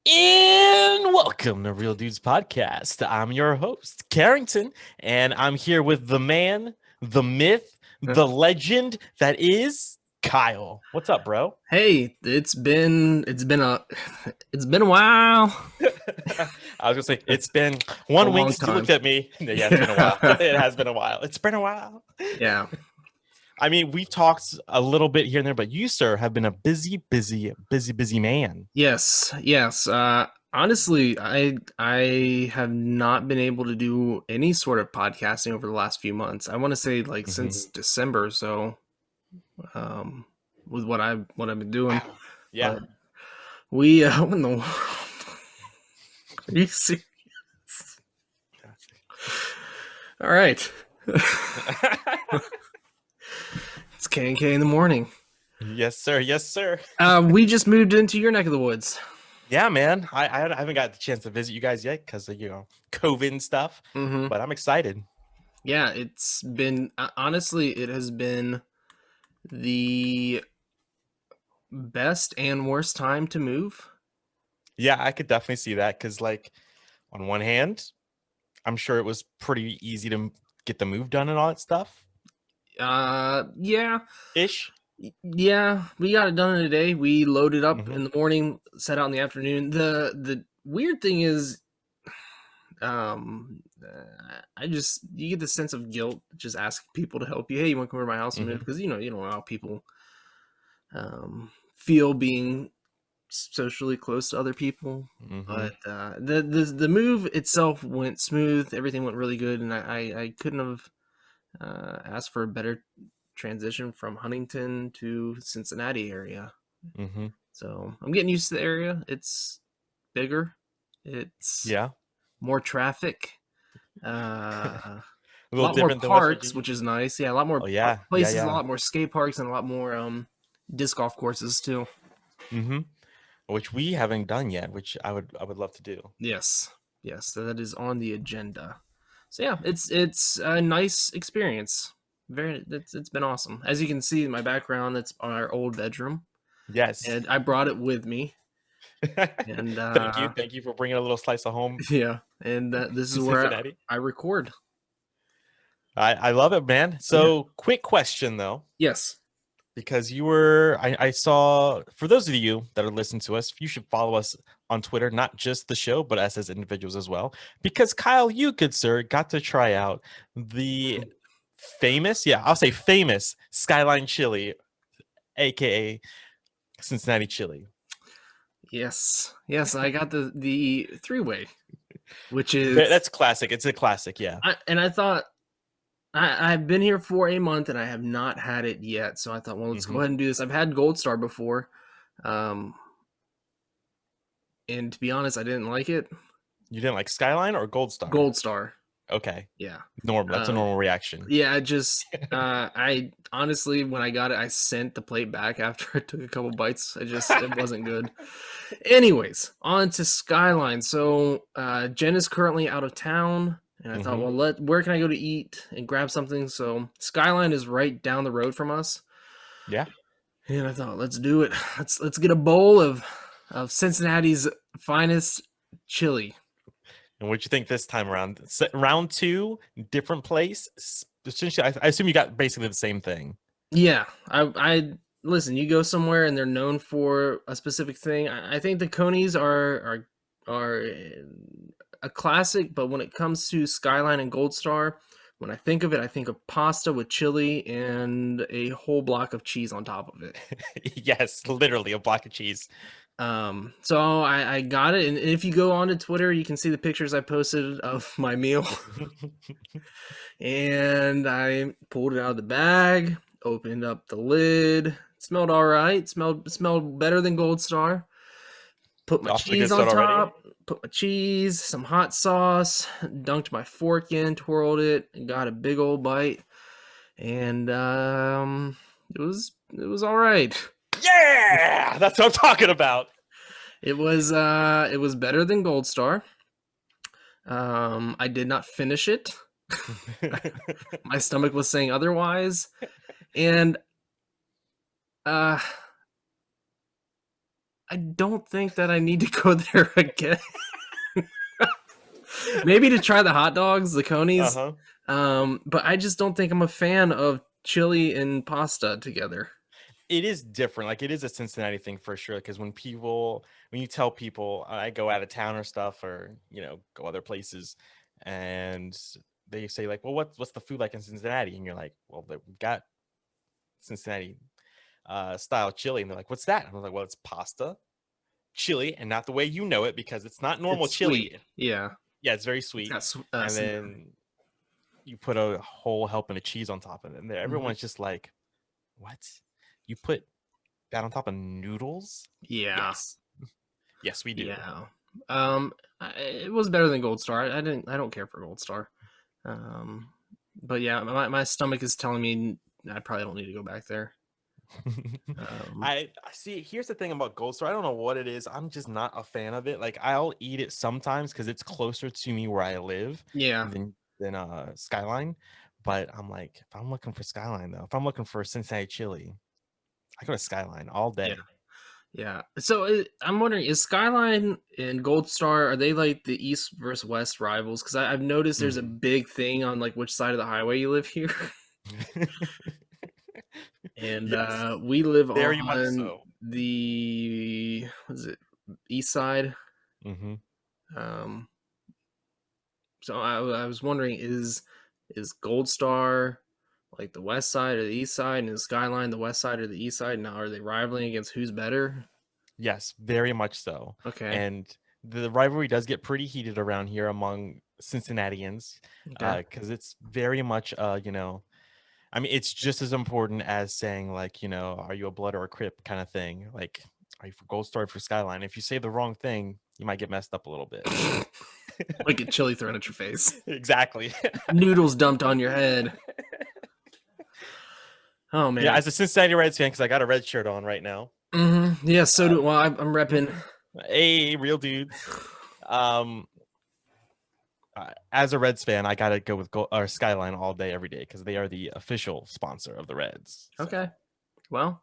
And welcome to Real Dudes Podcast. I'm your host, Karrington, and I'm here with the man, the myth, the legend that is Kyle. What's up, bro? Hey, it's been a while. I was gonna say it's been A 1 week long since you time. looked at me. Yeah, it's been a while. It has been a while. It's been a while. Yeah. I mean, we've talked a little bit here and there, but you, sir, have been a busy man. Yes. Honestly, I have not been able to do any sort of podcasting over the last few months. I want to say like since December or so, um, with what I've been doing. Yeah. But we what in the world? Are you serious? All right. It's K&K in the morning. Yes, sir. Yes, sir. We just moved into your neck of the woods. Yeah, man. I haven't got the chance to visit you guys yet because of COVID and stuff. Mm-hmm. But I'm excited. Yeah, it's been honestly, it has been the best and worst time to move. Yeah, I could definitely see that because, like, on one hand, I'm sure it was pretty easy to get the move done and all that stuff. Yeah, Ish. yeah, we got it done in a day. We loaded up Mhm. in the morning, set out in the afternoon. The weird thing is, you get the sense of guilt just asking people to help you. Hey, you want to come over to my house and move? Because you don't know how people feel being socially close to other people. But the move itself went smooth. Everything went really good, and I couldn't have asked for a better transition from Huntington to Cincinnati area. So I'm getting used to the area. It's bigger. It's Yeah. more traffic. A A little lot more different than West parks, Virginia. which is nice. Yeah, a lot more Oh yeah, places, a yeah. lot more skate parks, and a lot more disc golf courses too. Which we haven't done yet, which I would love to do. Yes, that is on the agenda. So yeah, it's a nice experience. It's been awesome. As you can see in my background, that's our old bedroom, Yes. and I brought it with me. And Thank you for bringing a little slice of home yeah, and this to is where Cincinnati. I record. I love it, man. So, quick question though. Yes. Because I saw, for those of you that are listening to us, you should follow us on Twitter, not just the show, but us as individuals as well. Because Kyle, you, good sir, got to try out the famous Skyline Chili, aka Cincinnati Chili. Yes, I got the 3-way, which is That's classic. It's a classic, yeah. I thought I've been here for a month and I have not had it yet. So I thought, well, let's go ahead and do this. I've had Gold Star before. And to be honest, I didn't like it. You didn't like Skyline or Gold Star? Gold Star. Okay. Yeah. Normal. That's a normal reaction. Yeah, I honestly, when I got it, I sent the plate back after I took a couple bites. It wasn't good. Anyways, on to Skyline. So Jen is currently out of town. And I thought, well, where can I go to eat and grab something? So Skyline is right down the road from us. Yeah. And I thought, let's do it. Let's get a bowl of Cincinnati's finest chili. And what'd you think this time around? Round 2, different place. I assume you got basically the same thing. Yeah, I listen. You go somewhere and they're known for a specific thing. I think the Conies are a classic, but when it comes to Skyline and Gold Star, when I think of it, I think of pasta with chili and a whole block of cheese on top of it. Yes, literally a block of cheese. So I got it, and if you go onto Twitter, you can see the pictures I posted of my meal. And I pulled it out of the bag, opened up the lid. It smelled all right. Smelled better than Gold Star. Put my cheese on top. Put my cheese, some hot sauce, dunked my fork in, twirled it, and got a big old bite. And it was all right. Yeah, that's what I'm talking about. It was better than Gold Star. I did not finish it. My stomach was saying otherwise. And I don't think that I need to go there again. Maybe to try the hot dogs, the conies. Uh-huh. But I just don't think I'm a fan of chili and pasta together. It is different. Like, it is a Cincinnati thing for sure. Because when you tell people I go out of town or stuff, or go other places, and they say like, well, what's the food like in Cincinnati? And you're like, well, we've got Cincinnati style chili, and they're like, what's that? And I was like, well, it's pasta, chili, and not the way you know it, because it's not normal It's sweet. chili. Yeah. Yeah, it's very It's sweet. got And then you put a whole helping of cheese on top of it, and everyone's just like, what? You put that on top of noodles? Yeah. Yes, we do. Yeah. It was better than Gold Star. I don't care for Gold Star. But yeah, my stomach is telling me I probably don't need to go back there. I see. Here's the thing about Gold Star. I don't know what it is. I'm just not a fan of it. Like, I'll eat it sometimes because it's closer to me where I live. Yeah. Than Skyline. But I'm like, if I'm looking for Skyline though, if I'm looking for Cincinnati Chili, I go to Skyline all day. Yeah. So I'm wondering, is Skyline and Gold Star, are they like the East versus West rivals? Because I've noticed there's a big thing on like which side of the highway you live here. And yes. We live Very on much so. the east side. So I was wondering, is Gold Star like the west side or the east side, and is Skyline the west side or the east side? Now, are they rivaling against who's better? Yes, very much so. Okay. And the rivalry does get pretty heated around here among Cincinnatians, because it's very much, I mean, it's just as important as saying like, are you a Blood or a Crip kind of thing. Like, are you for Gold Star or for Skyline? If you say the wrong thing, you might get messed up a little bit. Like a chili thrown at your face. Exactly. Noodles dumped on your head. Oh man. Yeah, as a Cincinnati Reds fan, because I got a red shirt on right now. Yeah, so do well. I'm repping. Hey, real dudes. As a Reds fan, I gotta go with Skyline all day, every day, because they are the official sponsor of the Reds. So. Okay. Well,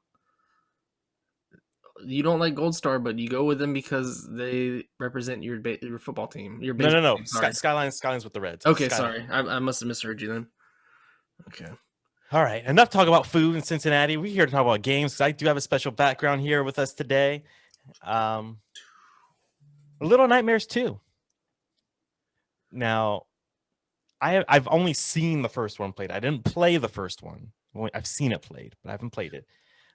you don't like Gold Star, but you go with them because they represent your football team. Your no. Skyline's with the Reds. Okay, Skyline. sorry, I must have misheard you then. Okay. All right, enough talk about food in Cincinnati. We're here to talk about games, because I do have a special background here with us today. Little Nightmares 2. Now, I've only seen the first one played. I didn't play the first one. I've seen it played, but I haven't played it.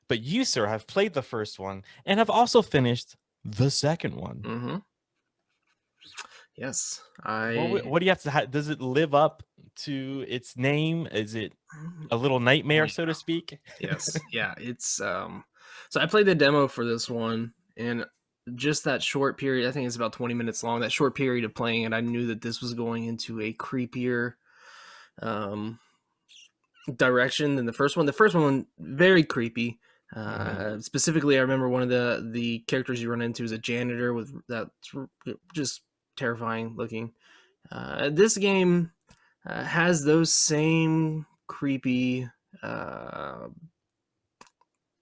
But you, sir, have played the first one and have also finished the second one. Yes, what do you have to? Does it live up to its name? Is it a little nightmare, so to speak? Yes, yeah. It's so I played the demo for this one, and just that short period, I think it's about 20 minutes long. That short period of playing it, I knew that this was going into a creepier direction than the first one. The first one, very creepy. Specifically, I remember one of the characters you run into is a janitor with that just terrifying looking. This game has those same creepy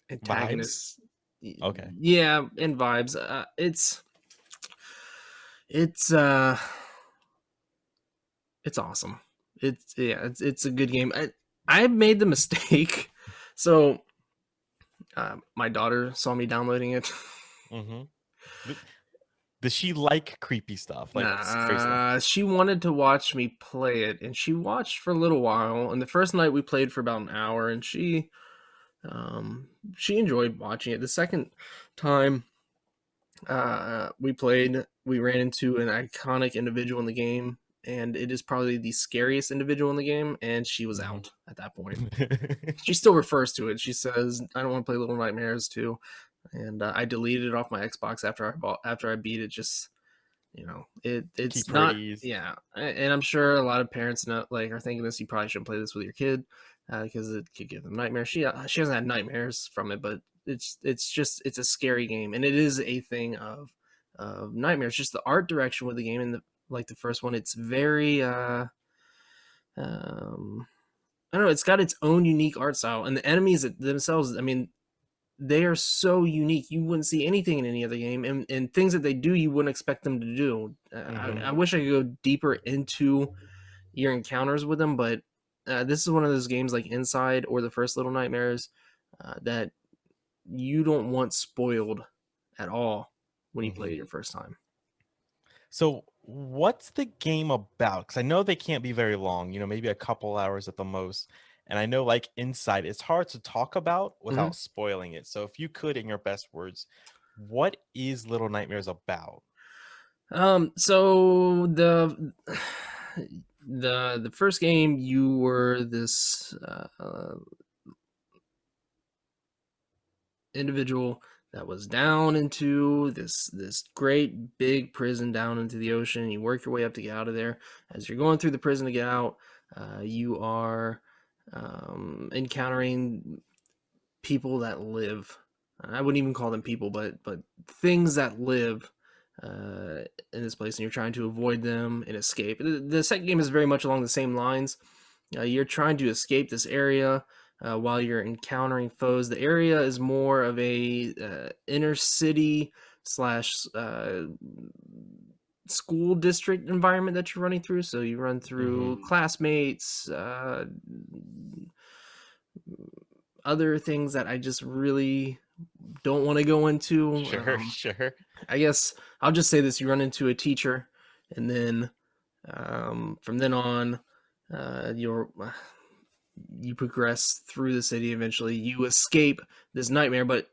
antagonists. Vibes? Okay. Yeah, and vibes. It's awesome. It's a good game. I made the mistake. So my daughter saw me downloading it. Does she like creepy stuff? Like, she wanted to watch me play it, and she watched for a little while. And the first night we played for about an hour, and she enjoyed watching it. The second time we played, we ran into an iconic individual in the game, and it is probably the scariest individual in the game, and she was out at that point. She still refers to it. She says, I don't want to play Little Nightmares 2. And I deleted it off my Xbox after I beat it. Just, it's keep not, praise. yeah. And I'm sure a lot of parents are thinking this. You probably shouldn't play this with your kid because it could give them nightmares. She hasn't had nightmares from it, but it's a scary game, and it is a thing of nightmares. Just the art direction with the game, and the first one, it's very I don't know. It's got its own unique art style, and the enemies themselves. I mean, they are so unique. You wouldn't see anything in any other game, and things that they do, you wouldn't expect them to do. I wish I could go deeper into your encounters with them, but this is one of those games like Inside or the first Little Nightmares that you don't want spoiled at all when you play it your first time. So what's the game about? Because I know they can't be very long, maybe a couple hours at the most. And I know like Inside, it's hard to talk about without spoiling it. So if you could, in your best words, what is Little Nightmares about? So the first game, you were this individual that was down into this great big prison down into the ocean. You work your way up to get out of there. As you're going through the prison to get out, you are encountering people that live. I wouldn't even call them people, but things that live in this place, and you're trying to avoid them and escape. The second game is very much along the same lines. You're trying to escape this area while you're encountering foes. The area is more of a inner city slash school district environment that you're running through. So you run through classmates, other things that I just really don't want to go into. Sure. I guess I'll just say this: you run into a teacher, and then from then on, you progress through the city. Eventually, you escape this nightmare. But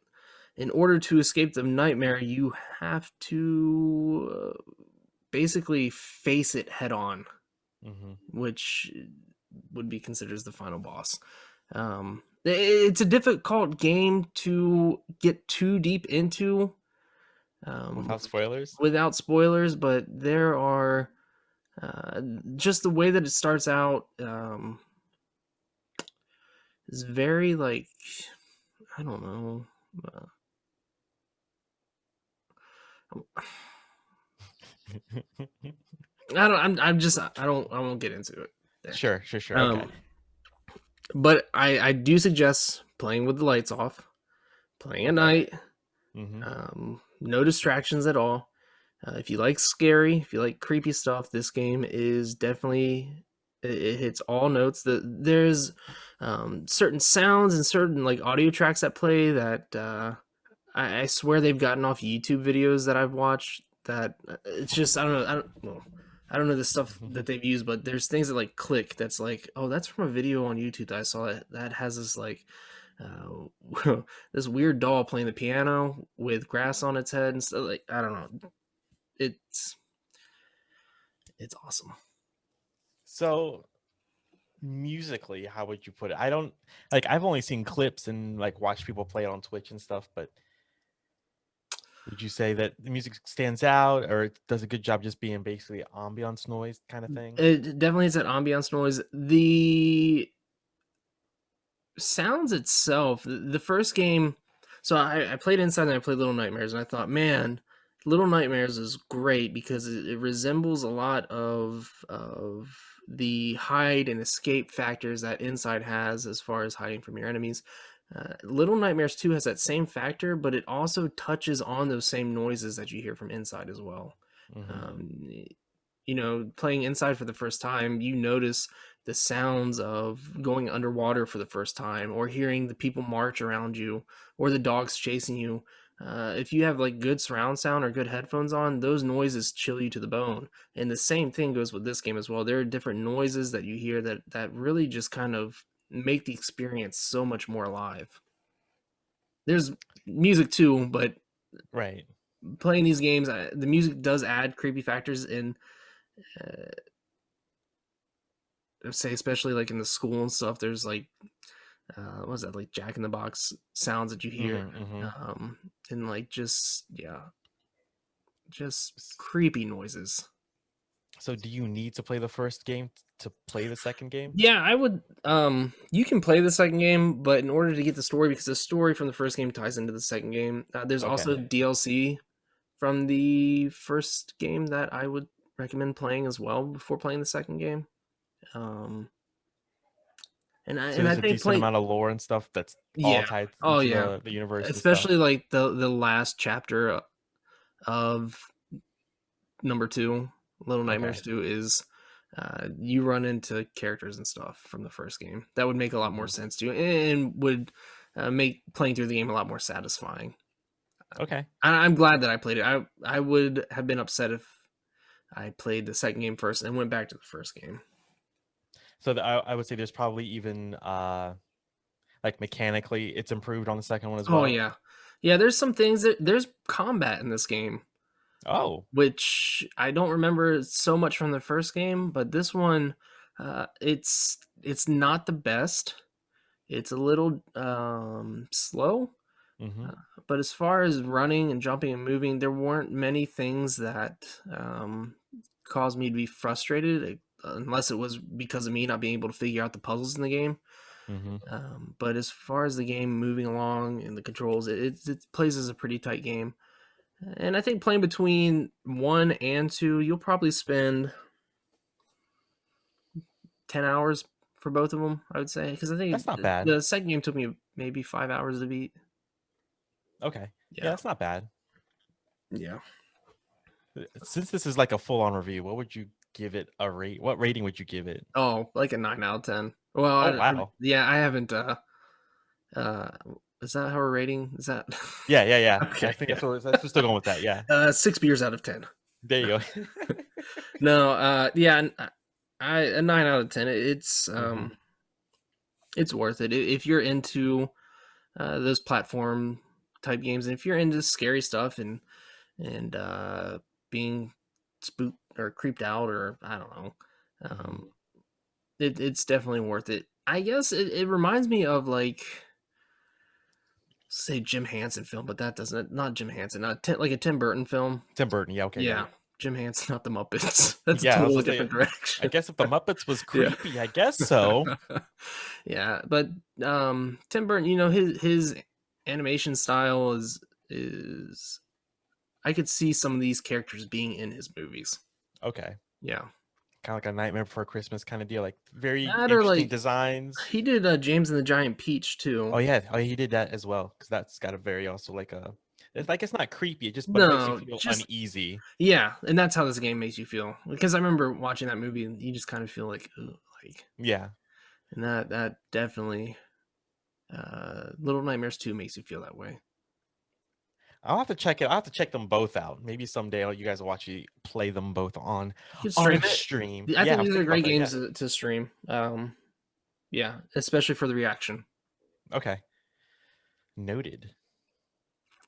in order to escape the nightmare, you have to basically face it head on, which would be considered as the final boss. It's a difficult game to get too deep into. Without spoilers, but there are just the way that it starts out is very like, I don't know. I won't get into it there. Sure. Okay. But I do suggest playing with the lights off, playing at night, no distractions at all. If you like scary, if you like creepy stuff, this game is definitely, it hits all notes. There's certain sounds and certain like audio tracks that play that I swear they've gotten off YouTube videos that I've watched. That it's just, I don't know the stuff that they've used, but there's things that like click. That's like, oh, that's from a video on YouTube that I saw that has this like this weird doll playing the piano with grass on its head and stuff. Like, I don't know. It's awesome. So musically, how would you put it? I don't like, I've only seen clips and like watched people play it on Twitch and stuff, but would you say that the music stands out or it does a good job just being basically ambiance noise kind of thing? It definitely is that ambiance noise. The sounds itself, the first game, so I played Inside and I played Little Nightmares, and I thought, man, Little Nightmares is great because it resembles a lot of the hide and escape factors that Inside has as far as hiding from your enemies. Little Nightmares 2 has that same factor, but it also touches on those same noises that you hear from Inside as well. Playing Inside for the first time, you notice the sounds of going underwater for the first time, or hearing the people march around you, or the dogs chasing you. If you have like good surround sound or good headphones on, those noises chill you to the bone. And the same thing goes with this game as well. There are different noises that you hear that really just kind of make the experience so much more alive. There's music too, but right, playing these games, the music does add creepy factors in. Say especially like in the school and stuff, there's like what was that, like Jack in the Box sounds that you hear, and like just creepy noises. So do you need to play the first game to play the second game? Yeah, I would. You can play the second game, but in order to get the story, because the story from the first game ties into the second game, there's also DLC from the first game that I would recommend playing as well before playing the second game. And So I there's a think decent playing, amount of lore and stuff that's all yeah, tied oh into yeah, the universe and stuff. especially like the last chapter of number 2, Little Okay. Nightmares 2, is you run into characters and stuff from the first game that would make a lot more Mhm. sense to you and would make playing through the game a lot more satisfying. Okay. I'm glad that I played it. I would have been upset if I played the second game first and went back to the first game. So I would say there's probably even like mechanically it's improved on the second one as Oh well. yeah, yeah. There's some things that there's combat in this game, Oh. which I don't remember so much from the first game, but this one, it's not the best. It's a little slow, Mm-hmm. uh, but as far as running and jumping and moving, there weren't many things that caused me to be frustrated, unless it was because of me not being able to figure out the puzzles in the game. Mm-hmm. But as far as the game moving along and the controls, it plays as a pretty tight game. And I think playing between 1 and 2, you'll probably spend 10 hours for both of them, I would say. Because I think That's not bad. the second game took me maybe 5 hours to beat. Okay. Yeah, Yeah. that's not bad. Yeah. Since this is like a full-on review, what would you give it a rate? What rating would you give it? Oh, like a 9 out of 10. Well, Oh wow. yeah, I haven't. Uh, is that how we're rating? Is that Yeah. I okay? think Yeah. that's we're still going with that. Yeah. 6 beers out of 10. There you go. No, yeah, a 9 out of 10. Mm-hmm. It's worth it if you're into those platform type games, and if you're into scary stuff and being spooked or creeped out, or I don't know, Mm-hmm. it's definitely worth it. I guess it reminds me of like, say, Jim Henson film, but that doesn't, not Jim Henson, not like a Tim Burton film. Tim Burton. Yeah. Okay. Yeah. Yeah, Jim Henson, not the Muppets. That's a Yeah. I was totally gonna say. different I direction. guess if the Muppets was Yeah. creepy, I guess so. Yeah, but Tim Burton, his animation style is I could see some of these characters being in his movies. Okay. Yeah. Kind of like a Nightmare Before Christmas kind of deal, like very That, or interesting like designs. he did James and the Giant Peach Oh too. yeah, he did that as well because that's got a very also like a. It's like it's not creepy, but it makes you No, feel just uneasy. yeah, and that's how this game makes you feel. Because I remember watching that movie and you just kind of feel like, ugh, like, Yeah, and that definitely Little Nightmares 2 makes you feel that way. I'll have to check it. I'll have to check them both out. Maybe someday you guys will actually play them both on You can our stream it. stream. I Yeah, I think was these are thinking about great that. Yeah. games to stream. Yeah, especially for the reaction. Okay. Noted.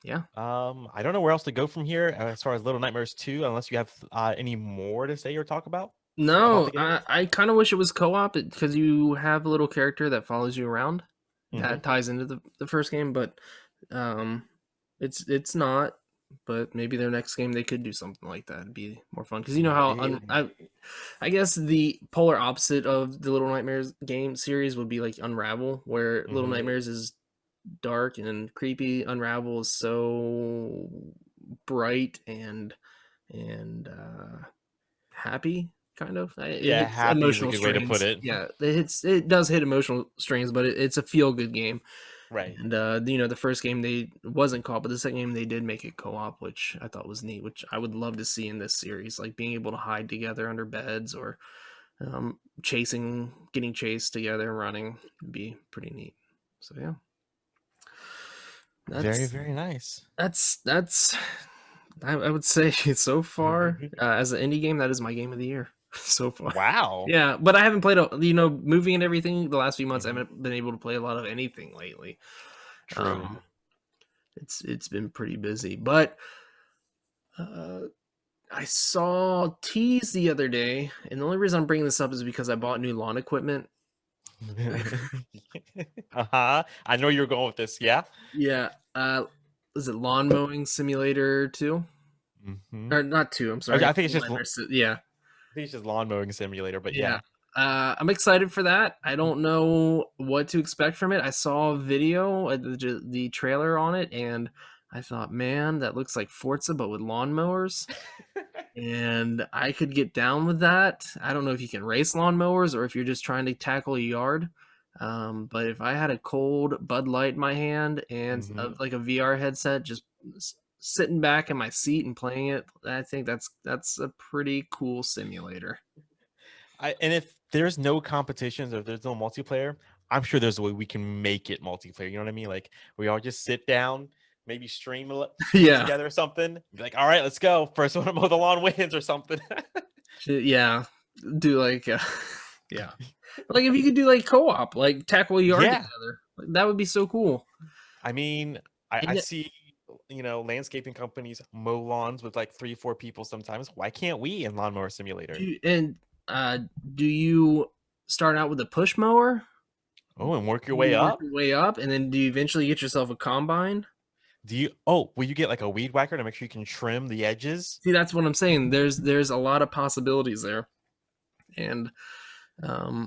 Yeah. I don't know where else to go from here as far as Little Nightmares 2, unless you have any more to say or talk about No, the game. I kind of wish it was co-op because you have a little character that follows you around. Mm-hmm. That ties into the first game, but um, it's not. But maybe their next game they could do something like that. It'd be more fun because you know how I guess the polar opposite of the Little Nightmares game series would be like Unravel, where Little Mm-hmm. Nightmares is dark and creepy. Unravel is so bright and happy, kind of. It Yeah, hits happy is a emotional good way to put strains. it. Yeah, it does hit emotional strains, but it's a feel good game. Right. And the first game they wasn't co-op, but the second game they did make it co-op, which I thought was neat. Which I would love to see in this series, like being able to hide together under beds or getting chased together, running, would be pretty neat. So yeah, Very, that's very nice. that's I would say so far as an indie game, that is my game of the year so far. Wow. Yeah, but I haven't played moving and everything the last few months. I Mhm. haven't been able to play a lot of anything lately. True. Um, it's been pretty busy, but uh, I saw teas the other day, and the only reason I'm bringing this up is because I bought new lawn equipment. Uh-huh. I know you're going with this, yeah? Yeah, is it Lawn Mowing Simulator 2? Mm-hmm. Or not 2? I'm Okay, sorry. Yeah. I think it's just lawn mowing simulator, but Yeah. yeah. I'm excited for that. I don't know what to expect from it. I saw a video, the trailer on it, and I thought, man, that looks like Forza, but with lawnmowers. And I could get down with that. I don't know if you can race lawnmowers or if you're just trying to tackle a yard. But if I had a cold Bud Light in my hand and Mm-hmm. like a VR headset, just sitting back in my seat and playing it, I think that's a pretty cool simulator. And if there's no competitions or there's no multiplayer, I'm sure there's a way we can make it multiplayer. You know what I mean? Like we all just sit down, maybe stream it Yeah, together or something. Be like, all right, let's go. First one to mow the lawn wins or something. yeah, do like yeah, like if you could do like co-op, like tackle a yard Yeah. together, like, that would be so cool. I mean, I And see, landscaping companies mow lawns with like 3, 4 people sometimes. Why can't we in Lawnmower Simulator? and uh, do you start out with a push mower? Oh, and work your way You work up? your way up, and then do you eventually get yourself a combine? Will you get like a weed whacker to make sure you can trim the edges? See, that's what I'm saying. There's a lot of possibilities there, and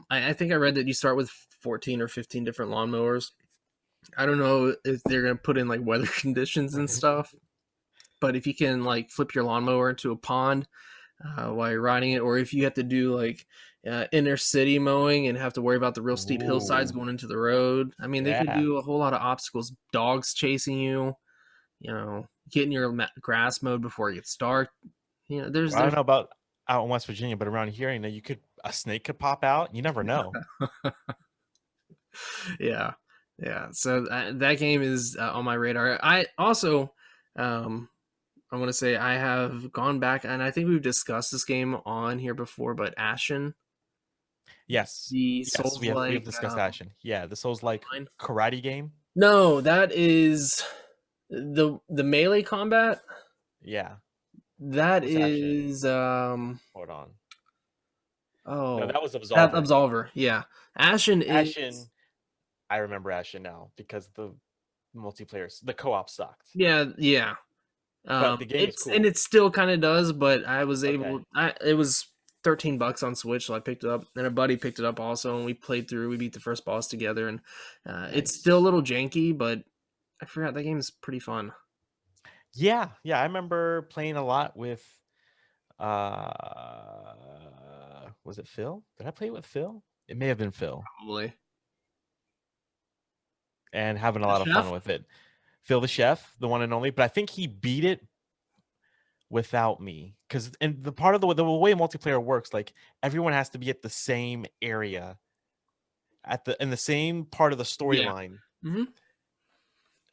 I think I read that you start with 14 or 15 different lawnmowers. I don't know if they're gonna put in like weather conditions and stuff, but if you can like flip your lawnmower into a pond while you're riding it, or if you have to do like inner city mowing and have to worry about the real steep hillsides Ooh, going into the road. I mean, they can yeah. do a whole lot of obstacles. Dogs chasing you, getting your grass mowed before it gets dark. I don't There's know about out in West Virginia, but around here, a snake could pop out. You never know. yeah, yeah. So that game is on my radar. I also, um, I want to say I have gone back, and I think we've discussed this game on here before. But Ashen, Yes, the yes, Souls we have like discussed Ashen. Yeah, the Souls like line. karate game. No, that is the melee combat. Yeah, That what's Ashen? is Hold on. No, oh, that was that Absolver. Absolver. Yeah, Ashen is Ashen, I remember Ashen now because the co-op sucked, yeah. but the game is And cool. it still kind of does, but I was Okay, able. It was $13 on Switch, so I picked it up. And a buddy picked it up also, and we played through. We beat the first boss together, and it's still a nice. little janky, but I forgot that game is pretty fun. Yeah, yeah, I remember playing a lot with was it Phil? Did I play with Phil? It may have been Phil, Probably and having a the lot of fun chef. with it. Phil the chef, the one and only, but I think he beat it without me because and the part of the way multiplayer works, like everyone has to be at the same area at the in the same part of the Yeah, storyline. hmm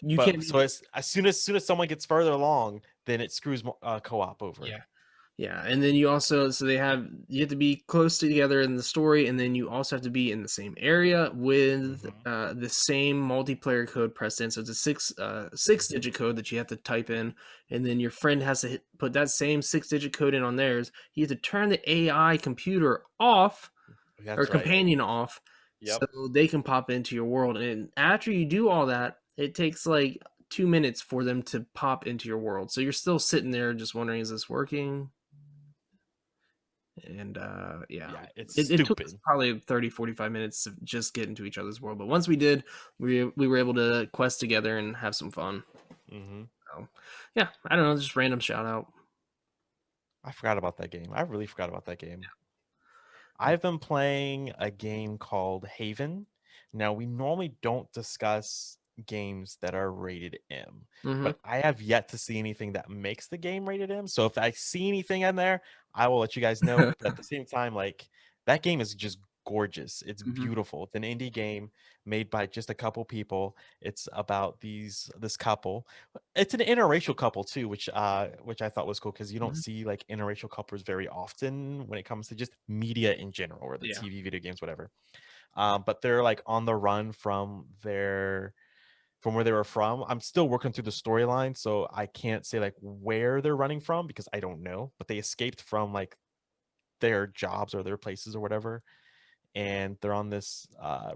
you But can't so be. as soon as someone gets further along, then it screws co-op over. Yeah. Yeah, and then you also you have to be close together in the story, and then you also have to be in the same area with Hmm. the same multiplayer code pressed in. So it's a six digit code that you have to type in, and then your friend has to put that same 6 digit code in on theirs. You have to turn the AI computer off or That's right. companion off, so Yep. they can pop into your world. And after you do all that, it takes like 2 minutes for them to pop into your world. So you're still sitting there just wondering, is this working? And yeah, Yeah, it's it took us stupid. probably 30, 45 minutes to just get into each other's world, but once we did, we were able to quest together and have some fun. Hmm. So yeah, I don't know, just random shout out. I forgot about that game. I really forgot about that game. I've been playing a game called Haven. Now, we normally don't discuss games that are rated M, Mm-hmm. but I have yet to see anything that makes the game rated M. So if I see anything in there, I will let you guys know. But at the same time, like that game is just gorgeous. It's Mm-hmm. beautiful. It's an indie game made by just a couple people. It's about this couple. It's an interracial couple too, which I thought was cool because you don't Mm-hmm. see like interracial couples very often when it comes to just media in general, or the Yeah. TV, video games, whatever. But they're like on the run from where they were from. I'm still working through the storyline, so I can't say like where they're running from because I don't know. But they escaped from like their jobs or their places or whatever, and they're on this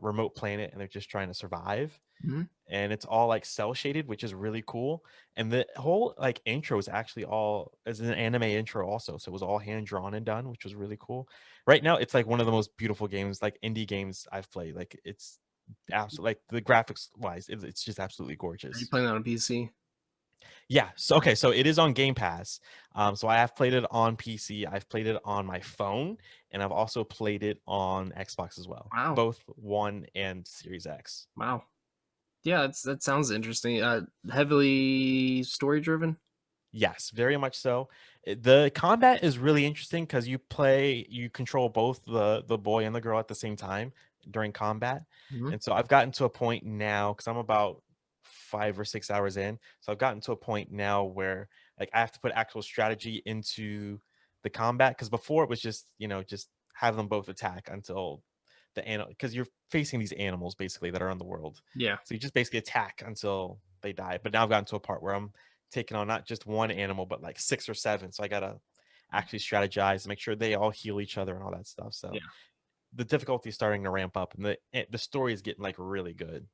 remote planet and they're just trying to survive. Mm-hmm. And it's all like cell shaded, which is really cool. And the whole like intro is actually all as an anime intro also, so it was all hand drawn and done, which was really cool. Right now it's like one of the most beautiful games, like indie games I've played. Like it's absolutely, like the graphics wise, it's just absolutely Are you gorgeous. playing that on PC? Yeah. So okay. So it is on Game Pass. So I have played it on PC. I've played it on my phone, and I've also played it on Xbox as well. Wow. Both One and Series X. Wow. Yeah, that sounds interesting. Heavily story driven. Yes, very much so. The combat is really interesting because you control both the boy and the girl at the same time during combat. Hmm. And so I've gotten to a point now because I'm about 5 or 6 hours in. So I've gotten to a point now where like I have to put actual strategy into the combat because before it was just, just have them both attack until the animal because you're facing these animals basically that are in the world. Yeah. So you just basically attack until they die. But now I've gotten to a part where I'm taking on not just one animal, but like 6 or 7. So I gotta actually strategize, make sure they all heal each other and all that stuff. So Yeah. the difficulty is starting to ramp up, and the story is getting like really good.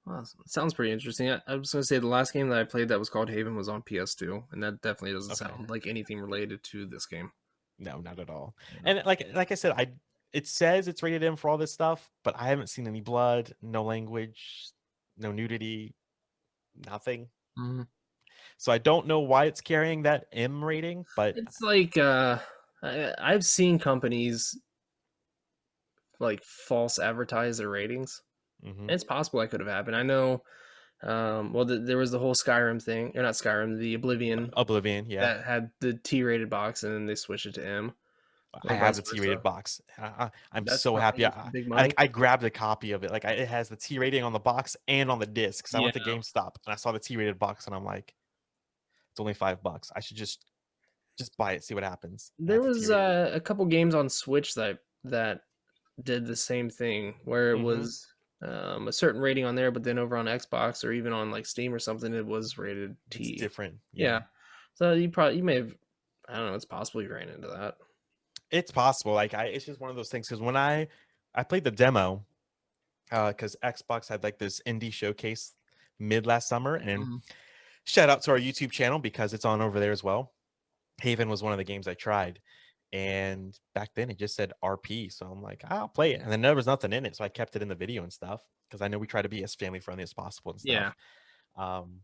Well, sounds pretty interesting. I was gonna say the last game that I played that was called Haven was on PS2, and that definitely doesn't Okay, sound like anything related to this game. no, not at all. Yeah. And like I said, it says it's rated M for all this stuff, but I haven't seen any blood, no language, no nudity, nothing. Mhm. So I don't know why it's carrying that M rating, but It's like I've seen companies like false advertise their ratings. mhm. And it's possible that could have happened. I know. Well, there was the whole Skyrim thing, or not Skyrim, the Oblivion Oblivion, yeah. that had the T-rated box, and then they switched it to M, I or have vice the T-rated versa. box. I'm That's so happy. probably big money. I grabbed a copy of it. Like it has the T rating on the box and on the disc. So I Yeah, went to GameStop and I saw the T rated box and I'm like, it's only $5. I should just buy it, see what happens. I there have the was T-rated. a couple games on Switch that did the same thing, where it Mm-hmm. was a certain rating on there, but then over on Xbox or even on like Steam or something, it was rated It's T. different. Yeah. Yeah, so you may have, I don't know. It's possible you ran into that. It's possible. Like it's just one of those things because when I played the demo, because Xbox had like this indie showcase mid last summer, and Mhm. shout out to our YouTube channel because it's on over there as well. Haven was one of the games I tried. And back then it just said RP. So I'm like, I'll play it. And then there was nothing in it. So I kept it in the video and stuff because I know we try to be as family friendly as possible and Yeah, stuff. Um,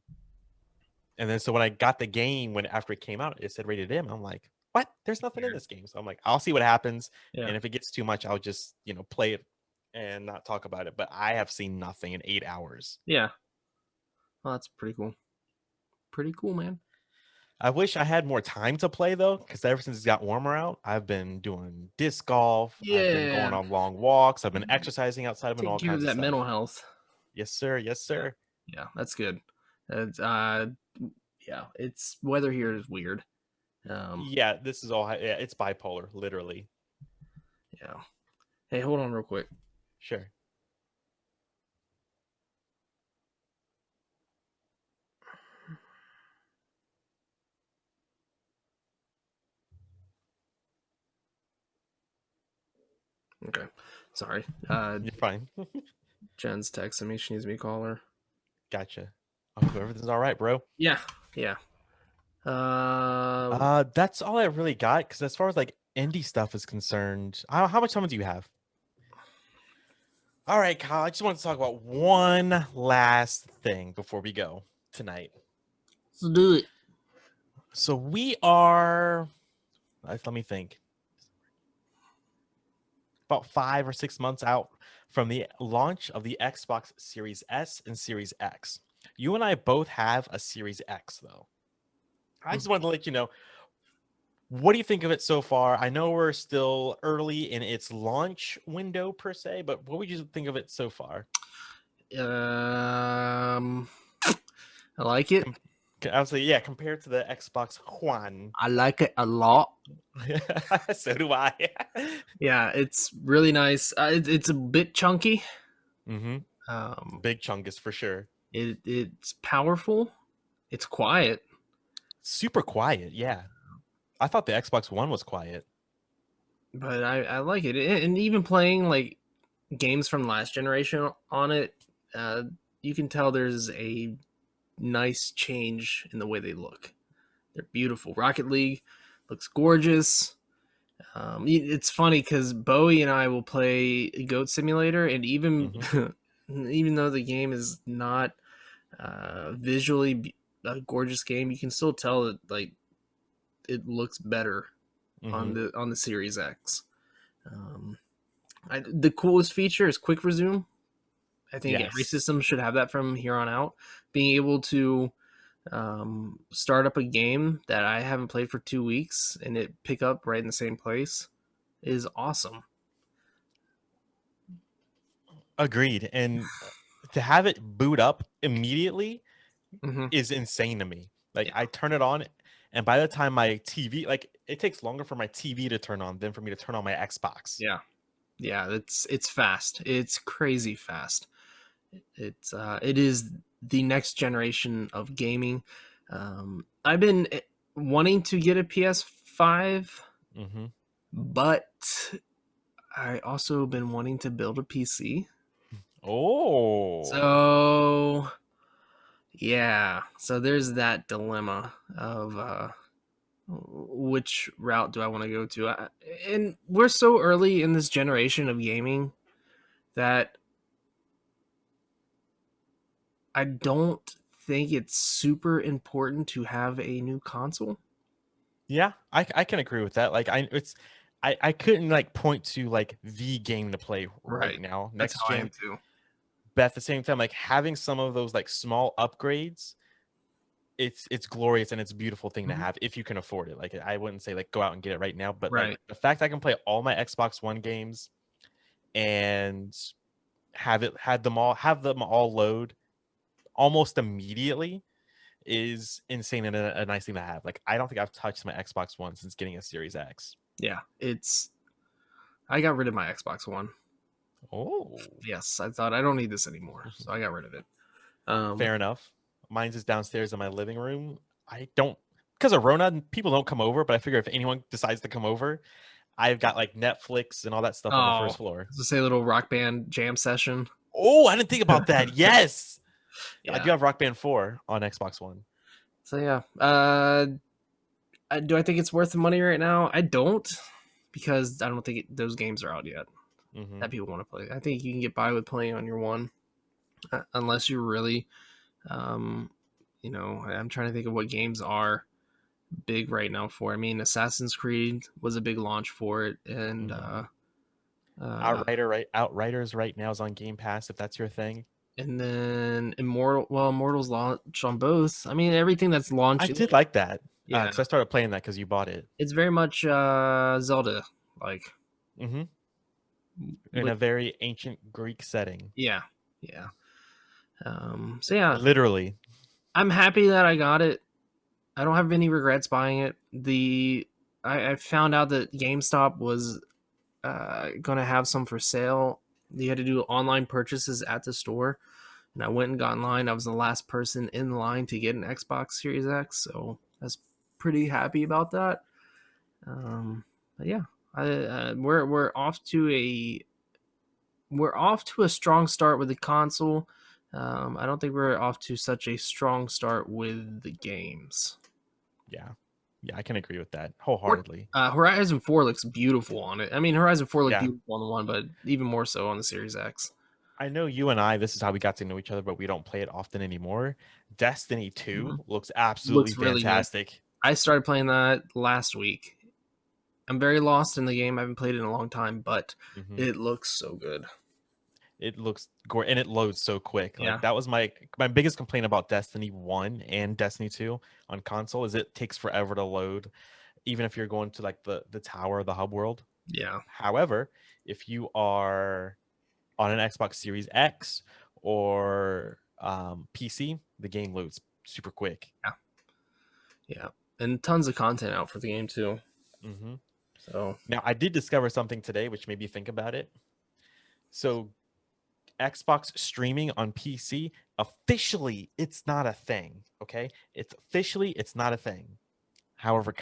and then so when I got the game, when after it came out, it said rated M. I'm like, what? There's nothing in weird. this game. So I'm like, I'll see what happens. Yeah, And if it gets too much, I'll just, play it and not talk about it. But I have seen nothing in 8 hours. yeah. Well, that's pretty cool. Pretty cool, man. I wish I had more time to play though, because ever since it got warmer out, I've been doing disc golf. I've been going Yeah, on long walks. I've been exercising outside. I've been taking all care of kinds of that stuff. mental health. Yes, sir. Yes, Yeah, sir. yeah, that's good. It's, yeah, it's weather here is weird. Um, Yeah, this is all. Yeah, it's bipolar, literally. yeah. Hey, hold on real quick. Sure. Okay, sorry. You're fine. Jen's texting me. She needs me to call her. Gotcha. I hope everything's all right, bro. Yeah, yeah. Uh, That's all I really got. Because as far as like indie stuff is concerned, how much time do you have? All right, Kyle. I just want to talk about one last thing before we go tonight. let's do it. So we are. Let me think. About 5 or 6 months out from the launch of the Xbox Series S and Series X. You and I both have a Series X, though. I just wanted to let you know, what do you think of it so far? I know we're still early in its launch window, per se, but what would you think of it so far? I like it. Obviously, yeah, compared to the Xbox One. I like it a lot. So do I. Yeah, it's really nice. It's a bit chunky. Mm-hmm. Um, Big chungus for sure. it's powerful. It's quiet. Super quiet, yeah. I thought the Xbox One was quiet. But I like it, and even playing like games from last generation on it, you can tell there's a nice change in the way they look. They're beautiful. Rocket League looks gorgeous. It's funny because Bowie and I will play Goat Simulator, and even Mm-hmm. even though the game is not visually a gorgeous game, you can still tell that like it looks better on the Series X. The coolest feature is quick resume. I think every system should have that from here on out. Being able to start up a game that I haven't played for 2 weeks and it pick up right in the same place is awesome. Agreed. And to have it boot up immediately is insane to me. Like I turn it on, and by the time my TV, like it takes longer for my TV to turn on than for me to turn on my Xbox. Yeah, it's fast. It's crazy fast. It is the next generation of gaming. I've been wanting to get a PS5, but I also been wanting to build a PC. So yeah, so there's that dilemma of which route do I want to go to? And we're so early in this generation of gaming that I don't think it's super important to have a new console. Yeah, I can agree with that. Like I couldn't like point to like the game to play right now. Next gen too. But at the same time, like having some of those like small upgrades, it's glorious and it's a beautiful thing to have if you can afford it. Like I wouldn't say like go out and get it right now, but like the fact I can play all my Xbox One games and have them all load almost immediately is insane and a nice thing to have. Like I don't think I've touched my Xbox One since getting a Series X. Yeah, I got rid of my Xbox One. Oh yes, I thought I don't need this anymore, so I got rid of it. Fair enough. Mine's is downstairs in my living room. I don't, because of Rona, people don't come over, but I figure if anyone decides to come over, I've got like Netflix and all that stuff on the first floor. Let's say a little Rock Band jam session. Oh, I didn't think about that. Yes. I do have Rock Band 4 on Xbox One. So yeah. Do I think it's worth the money right now? I don't, because I don't think those games are out yet that people want to play. I think you can get by with playing on your one, unless you're really, I'm trying to think of what games are big right now for. I mean, Assassin's Creed was a big launch for it, and Outriders right now is on Game Pass if that's your thing. And then Immortals launch on both. I mean, everything that's launched. I did like that. Yeah, because I started playing that because you bought it. It's very much Zelda like. In a very ancient Greek setting. Yeah. So yeah, literally, I'm happy that I got it. I don't have any regrets buying it. I found out that GameStop was gonna have some for sale. You had to do online purchases at the store, and I went and got in line. I was the last person in line to get an Xbox Series X, so I was pretty happy about that. But yeah, we're off to a strong start with the console. I don't think we're off to such a strong start with the games. Yeah, I can agree with that wholeheartedly. Horizon 4 looks beautiful on it. I mean, Horizon 4 looked beautiful on the one, but even more so on the Series X. I know you and I, this is how we got to know each other, but we don't play it often anymore. Destiny 2 looks absolutely fantastic. Really, I started playing that last week. I'm very lost in the game. I haven't played it in a long time, but it looks so good. It looks gorgeous, and it loads so quick. Like that was my biggest complaint about Destiny 1 and Destiny 2 on console is it takes forever to load, even if you're going to like the tower, the hub world. Yeah. However, if you are on an Xbox Series X or PC, the game loads super quick. Yeah. And tons of content out for the game too. So now I did discover something today which made me think about it. So Xbox streaming on PC, officially it's not a thing. Okay, it's not a thing. However,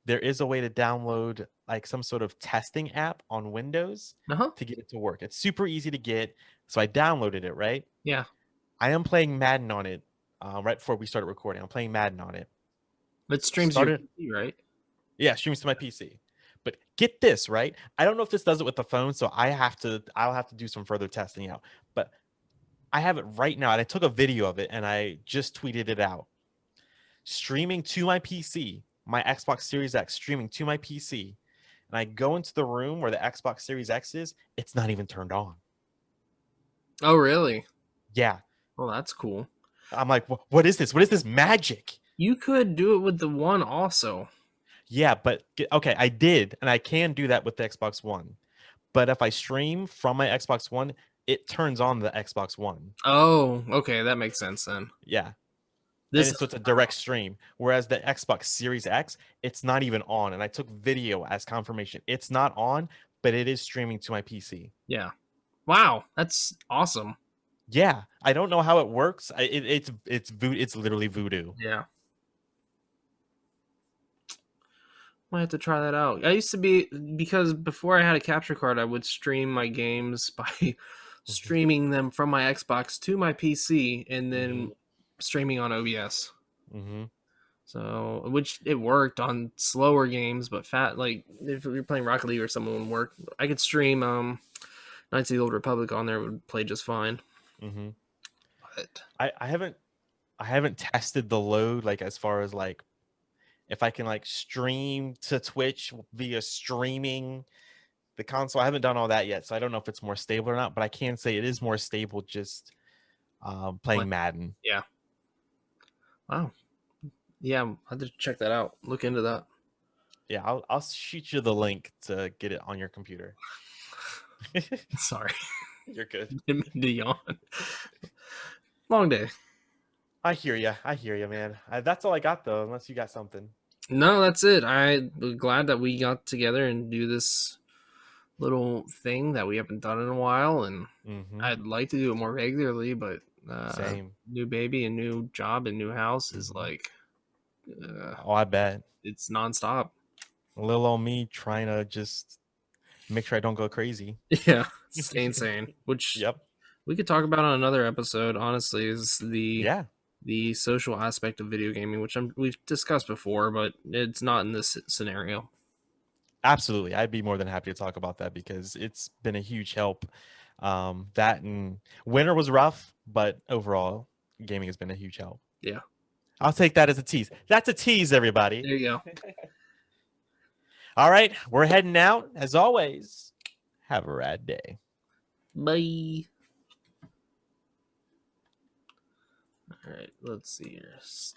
there is a way to download like some sort of testing app on Windows to get it to work. It's super easy to get, so I downloaded it. Right? Yeah. I am playing Madden on it. Right before we started recording, I'm playing Madden on it. But streams your PC, right? Yeah, streams to my PC. But get this, right? I don't know if this does it with the phone, so I'll have to do some further testing out. But I have it right now, and I took a video of it, and I just tweeted it out. streaming to my PC, my Xbox Series X streaming to my PC, and I go into the room where the Xbox Series X is, it's not even turned on. Oh, really? Yeah. Well, that's cool. I'm like, what is this? What is this magic? You could do it with the One also. Yeah, but okay, I did, and I can do that with the Xbox One. But if I stream from my Xbox One, it turns on the Xbox One. Oh, okay, that makes sense then. Yeah. This So it's a direct stream. Whereas the Xbox Series X, it's not even on. And I took video as confirmation. It's not on, but it is streaming to my PC. Yeah. Wow, that's awesome. Yeah, I don't know how it works. It's literally voodoo. Yeah. Might have to try that out. I used to be, because before I had a capture card, I would stream my games by streaming them from my Xbox to my PC and then streaming on OBS. Mm-hmm. So, which it worked on slower games, but like if you're playing Rocket League or something would work. I could stream Knights of the Old Republic on there, it would play just fine. Mm-hmm. But I haven't tested the load, like as far as like if I can like stream to Twitch via streaming the console. I haven't done all that yet, so I don't know if it's more stable or not, but I can say it is more stable just playing Madden. Yeah. Wow. Yeah, I'll have to check that out. Look into that. Yeah, I'll shoot you the link to get it on your computer. Sorry. You're good. Didn't mean to yawn. Long day. I hear you, man. That's all I got though, unless you got something. No, that's it. I'm glad that we got together and do this little thing that we haven't done in a while, and I'd like to do it more regularly, but same. New baby and new job and new house is like oh, I bet it's nonstop. A little old me trying to just make sure I don't go crazy. Yeah, stay insane. Which yep, we could talk about on another episode. Honestly, is the social aspect of video gaming, which we've discussed before, but it's not in this scenario. Absolutely, I'd be more than happy to talk about that because it's been a huge help. That and winter was rough, but overall, gaming has been a huge help. Yeah, I'll take that as a tease. That's a tease, everybody. There you go. All right, we're heading out. As always, have a rad day. Bye. All right, let's see here.